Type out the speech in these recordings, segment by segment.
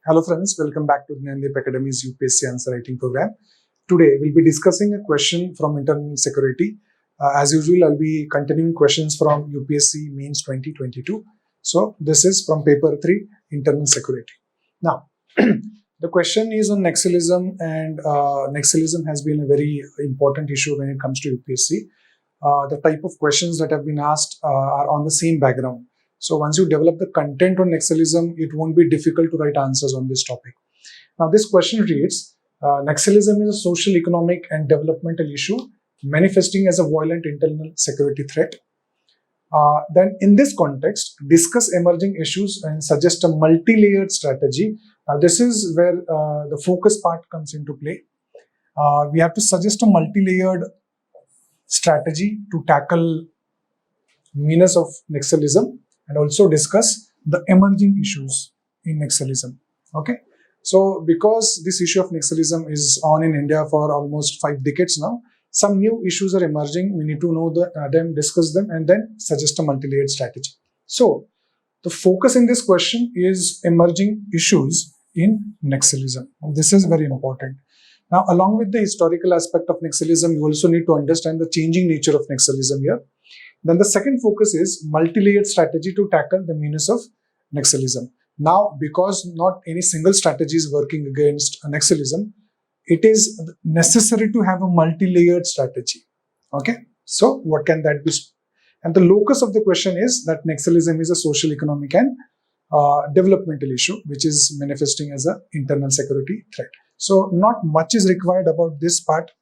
Hello friends, welcome back to Dnyanadeep Academy's UPSC answer writing program. Today we'll be discussing a question from internal security. As usual, I'll be continuing questions from UPSC Mains 2022. So this is from paper 3, internal security. Now, the question is on Naxalism, and Naxalism has been a very important issue when it comes to UPSC. The type of questions that have been asked are on the same background. So once you develop the content on Naxalism, it won't be difficult to write answers on this topic. Now this question reads, Naxalism is a social, economic and developmental issue manifesting as a violent internal security threat. Then in this context, discuss emerging issues and suggest a multi-layered strategy. This is where the focus part comes into play. We have to suggest a multi-layered strategy to tackle menace of Naxalism and also discuss the emerging issues in Naxalism. Okay, so because this issue of Naxalism is on in India for almost 5 decades now, some new issues are emerging. We need to know them, discuss them, and then suggest a multi-layered strategy. So the focus in this question is emerging issues in Naxalism. This is very important. Now, along with the historical aspect of Naxalism, you also need to understand the changing nature of Naxalism here. Then the second focus is multi-layered strategy to tackle the menace of Naxalism. Now, because not any single strategy is working against Naxalism, it is necessary to have a multi-layered strategy. Okay, so what can that be? And the locus of the question is that Naxalism is a social, economic and developmental issue, which is manifesting as an internal security threat. So not much is required about this part.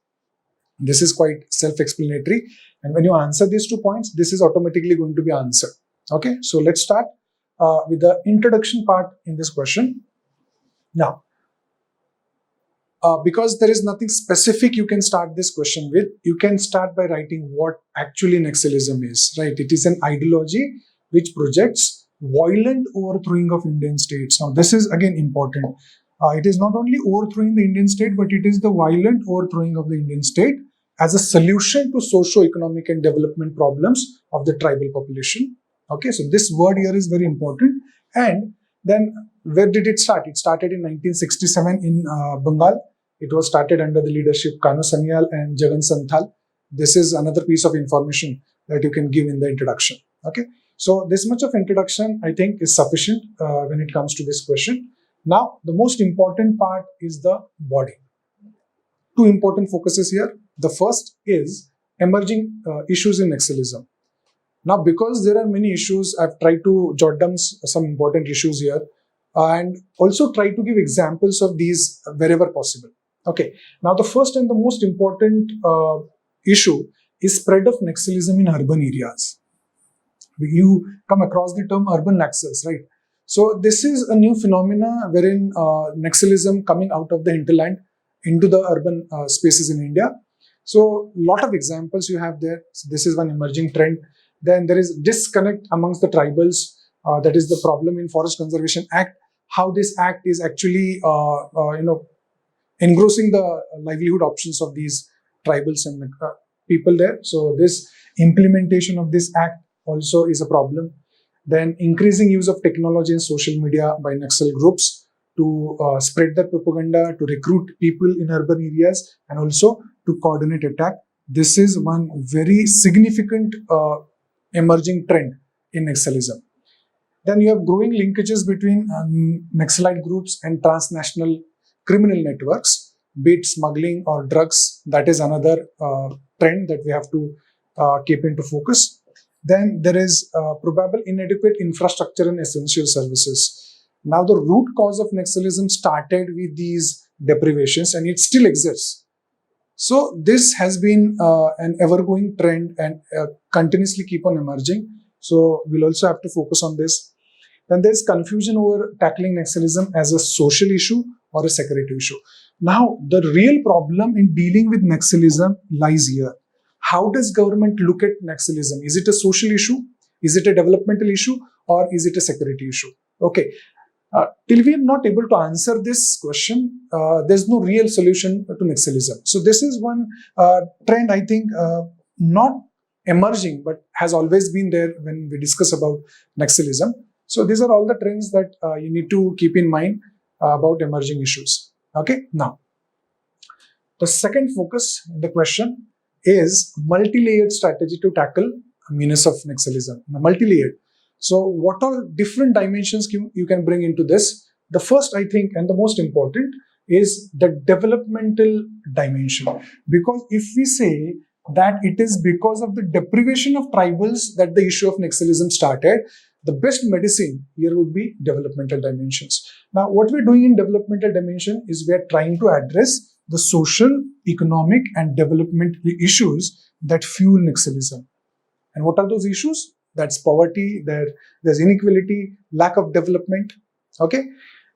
This is quite self-explanatory. And when you answer these 2 points, this is automatically going to be answered. Okay, so let's start with the introduction part in this question. Now, because there is nothing specific you can start this question with, you can start by writing what actually Naxalism is, right? It is an ideology which projects violent overthrowing of Indian states. Now, this is again important. It is not only overthrowing the Indian state, but it is the violent overthrowing of the Indian state as a solution to socio-economic and development problems of the tribal population. Okay, so this word here is very important. And then where did it start? It started in 1967 in Bengal. It was started under the leadership Kanu Sanyal and Jagan Santhal. This is another piece of information that you can give in the introduction. Okay, so this much of introduction I think is sufficient when it comes to this question. Now, the most important part is the body. 2 important focuses here. The first is emerging issues in Naxalism. Now, because there are many issues, I've tried to jot down some important issues here and also try to give examples of these wherever possible. Okay. Now, the first and the most important issue is spread of Naxalism in urban areas. You come across the term urban Naxals, right? So this is a new phenomena wherein Naxalism coming out of the hinterland into the urban spaces in India. So a lot of examples you have there. So this is one emerging trend. Then there is disconnect amongst the tribals. That is the problem in Forest Conservation Act. How this act is actually engrossing the livelihood options of these tribals and people there. So this implementation of this act also is a problem. Then increasing use of technology and social media by Naxal groups to spread their propaganda, to recruit people in urban areas and also to coordinate attack. This is one very significant emerging trend in Naxalism. Then you have growing linkages between Naxalite groups and transnational criminal networks, be it smuggling or drugs. That is another trend that we have to keep into focus. Then there is probable inadequate infrastructure and essential services. Now, the root cause of Naxalism started with these deprivations and it still exists. So this has been an ever-going trend and continuously keep on emerging. So we'll also have to focus on this. Then there's confusion over tackling Naxalism as a social issue or a security issue. Now, the real problem in dealing with Naxalism lies here. How does government look at Naxalism? Is it a social issue? Is it a developmental issue? Or is it a security issue? Okay. Till we are not able to answer this question, there's no real solution to Naxalism. So this is one trend, I think, not emerging, but has always been there when we discuss about Naxalism. So these are all the trends that you need to keep in mind. about emerging issues. Okay, now the second focus in the question is multi-layered strategy to tackle menace of Naxalism. Now, multi-layered. So, what all different dimensions you can bring into this? The first, I think, and the most important is the developmental dimension. Because if we say that it is because of the deprivation of tribals that the issue of Naxalism started, the best medicine here would be developmental dimensions. Now, what we're doing in developmental dimension is we're trying to address the social, economic, and developmental issues that fuel Naxalism. And what are those issues? That's poverty, there's inequality, lack of development. Okay.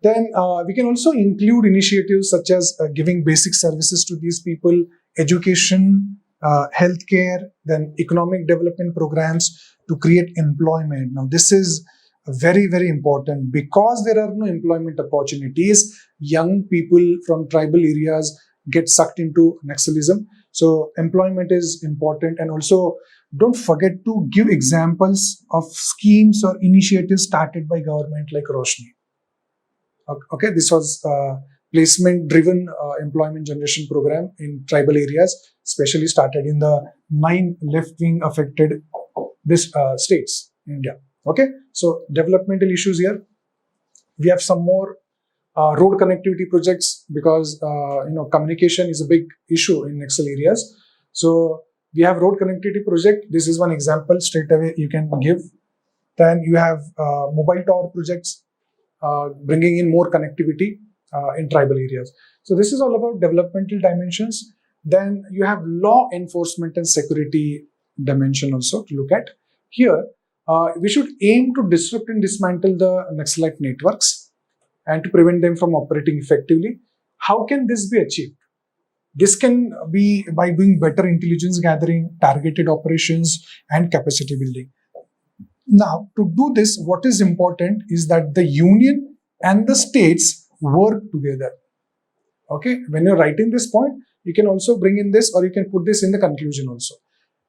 Then we can also include initiatives such as giving basic services to these people, education, healthcare, then economic development programs to create employment. Now, this is very, very important because there are no employment opportunities. Young people from tribal areas get sucked into Naxalism. So, employment is important, and also don't forget to give examples of schemes or initiatives started by government like Roshni. Okay, this was placement-driven employment generation program in tribal areas, especially started in the 9 left-wing affected states in India. Okay, so developmental issues here. We have some more road connectivity projects because communication is a big issue in Naxal areas. So we have road connectivity project. This is one example straight away you can give. Then you have mobile tower projects. Bringing in more connectivity in tribal areas. So this is all about developmental dimensions. Then you have law enforcement and security dimension also to look at. Here, we should aim to disrupt and dismantle the Naxalite networks and to prevent them from operating effectively. How can this be achieved? This can be by doing better intelligence gathering, targeted operations, and capacity building. Now, to do this, what is important is that the union and the states work together. Okay, when you're writing this point, you can also bring in this, or you can put this in the conclusion also,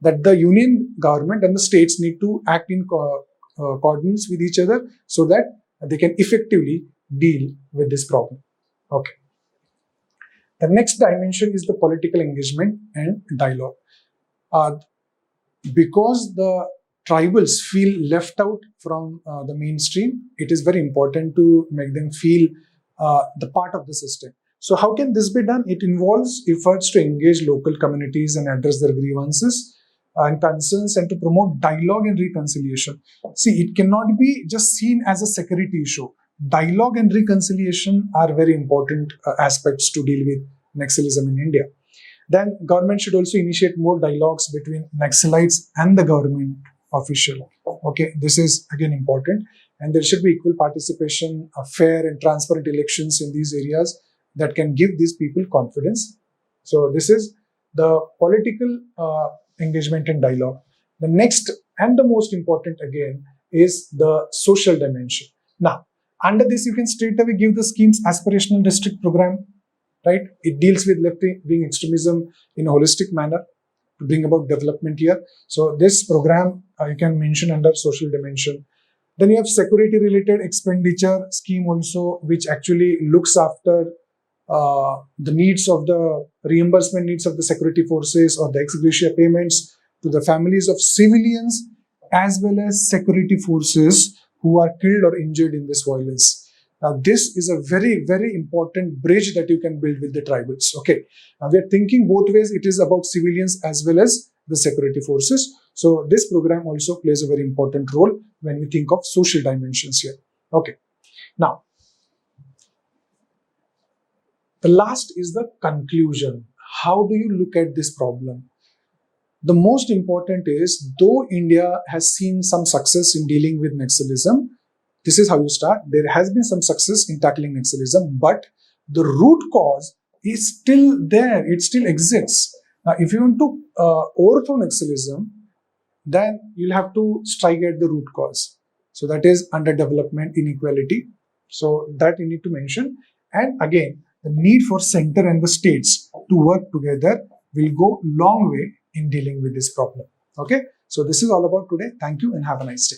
that the union government and the states need to act in coordinates with each other so that they can effectively deal with this problem. Okay. The next dimension is the political engagement and dialogue. Because the tribals feel left out from the mainstream, it is very important to make them feel the part of the system. So how can this be done? It involves efforts to engage local communities and address their grievances and concerns and to promote dialogue and reconciliation. See, it cannot be just seen as a security issue. Dialogue and reconciliation are very important aspects to deal with Naxalism in India. Then government should also initiate more dialogues between Naxalites and the government official. Okay, this is again important, and there should be equal participation, fair and transparent elections in these areas that can give these people confidence. So this is the political engagement and dialogue. The next and the most important again is the social dimension. Now, under this you can straight away give the scheme's aspirational district program, right? It deals with left-wing extremism in a holistic manner to bring about development here. So this program you can mention under social dimension. Then you have security-related expenditure scheme also, which actually looks after the needs of the reimbursement needs of the security forces or the ex gratia payments to the families of civilians as well as security forces who are killed or injured in this violence. Now, this is a very, very important bridge that you can build with the tribals. Okay. Now, we are thinking both ways. It is about civilians as well as the security forces. So, this program also plays a very important role when we think of social dimensions here. Okay. Now, the last is the conclusion. How do you look at this problem? The most important is, though India has seen some success in dealing with Naxalism, this is how you start. There has been some success in tackling Naxalism, but the root cause is still there. It still exists. Now, if you want to overthrow Naxalism, then you'll have to strike at the root cause. So that is underdevelopment, inequality. So that you need to mention. And again, the need for center and the states to work together will go long way in dealing with this problem. Okay. So this is all about today. Thank you and have a nice day.